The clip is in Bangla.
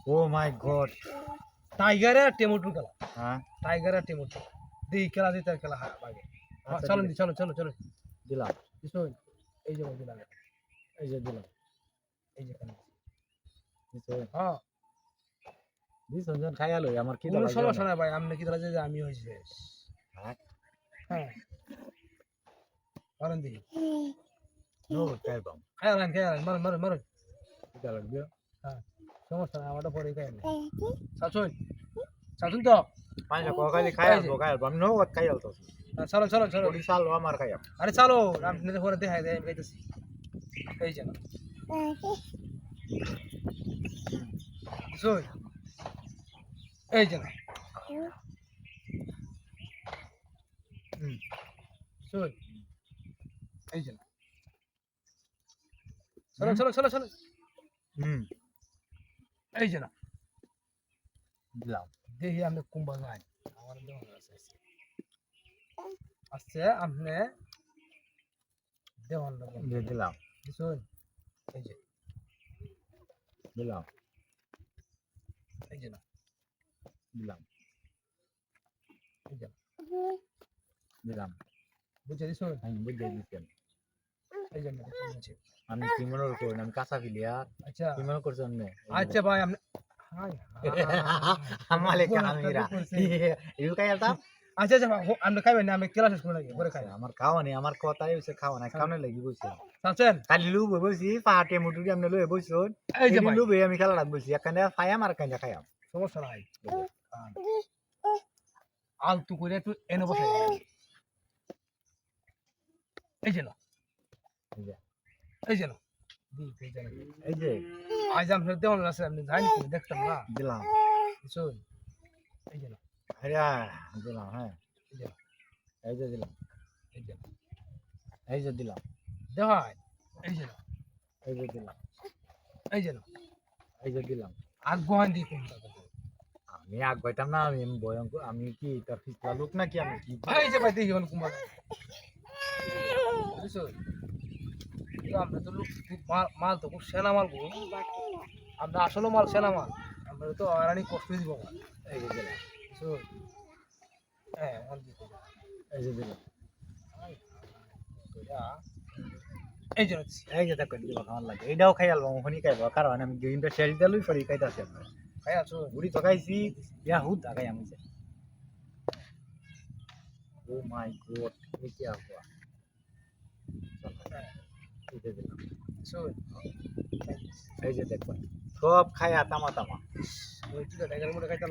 ও মাই গড। টাইগার আর টেমোটুর খেলা, হ্যাঁ টাইগার আর টেমোটু দিই খেলা দিই তার খেলা হ্যাঁ ভাগে আচ্ছা, চলো ঠিক দি আছে। চলো চলো চলো দিলাম। শোন এই যে দিলাম এই যে দিলাম। এই যে খেলা দিছো? হ্যাঁ দিছো জন খাইয়া লই আমার কি কোনো লাগবে সমস্যা না। নাই ভাই আপনি কি যে আমি হয়েছে হ্যাঁ হ্যাঁ মারেন দি নো খাইবাম। খেয়াল মারেন মারেন মারেন কি লাগবে? হ্যাঁ সমস্যা নাই আমারটা পরে খাই চাচুন চাচুন তো পাঁচ ক খালি খাইয়া এই যে খাইয়ালবাম নো খাইয়াল তো। চলো চলো চলো বডি চাল আমার খাইয়াম। আরে চলো আপনি পরে দেখাই দেয় আমি খাইতেছি এই যে না শোন এই যে না শোন এই যে না চলো চলো চলো চলো হুম এই যে না দিলাম। দেখি আপনি কুম্বা নাই আমার দেওয়া আছে আচ্ছা আপনি দেওয়ান দিয়ে দিলাম। শোন এই যে দিলাম। এই যে না দিলাম। এই যে না দিলাম। বুঝে দিছুন আমি বুঝে দিছেন। এই যে না বুঝছি আমি কি মনে করি আমি কাঁচা প্লেয়ার। আচ্ছা কি মনে করছেন না? আচ্ছা ভাই আপনি হাই আমালে কামিরা। ইউ খাইয়ালতাম। আচ্ছা আচ্ছা আপনি খাইবেন না আমি ক্লাস শেষ করে নাকি পরে খাই আমার খাওয়া নেই আমার কথাই হচ্ছে খাওয়া নাই খাওয়ানো লাগি বসে চাচ্ছেন কালি লুবে বসি পাহাটে মুটুকি আমি লুয়ে বসুন এই যে ভাই লুবে আমি খেলা বসি এখানে খাইয়াম আর কাঞ্জা খাইয়াম সমস্যা নাই আলতু করে একটু এনে বসে এই যে না এই যে এই যে না এই যে আজ আপনার দেওয়ান আছে আপনি জানি কি দেখতাম না দিলাম শুন এই যে না হ্যাঁ দিলাম হ্যাঁ এই যে না এই যে দিলাম এই যে না এই যে দিলাম দেখাই এই যে না এই যে দিলাম এই যে না এই যে দিলাম আগ বহান দিয়ে কোনটা আমি আগ পাইতাম না আমি ভয়ঙ্কর আমি কি তার পিছলা লোক নাকি আমি কি এই যে ভাই দেখি কুমার বুঝছো তো আমরা তো লোক মাল তো খুব সেনা মাল গো আমরা আসলে মাল সেনা মাল আমরা তো আরানি কষ্ট দিব এই যে দিলাম বুঝছো হ্যাঁ এই যে দিলাম এই যে এই যে দেখো দিবা খাওয়ার লাগে এইটাও খাইয়ালবো ওখানে খাইবো কারণ আমি গেমটা শেষ দিলই ফরি খাইতাছি আমরা খাই আছো বুড়ি তো খাইছি ইয়া হুদ খাই আমি ও মাই গড ये क्या हुआ এই যে দিলাম শুন এই যে দেখো সব খায়া তামা তামা ওই কি টাইগার মধ্যে খাইতাম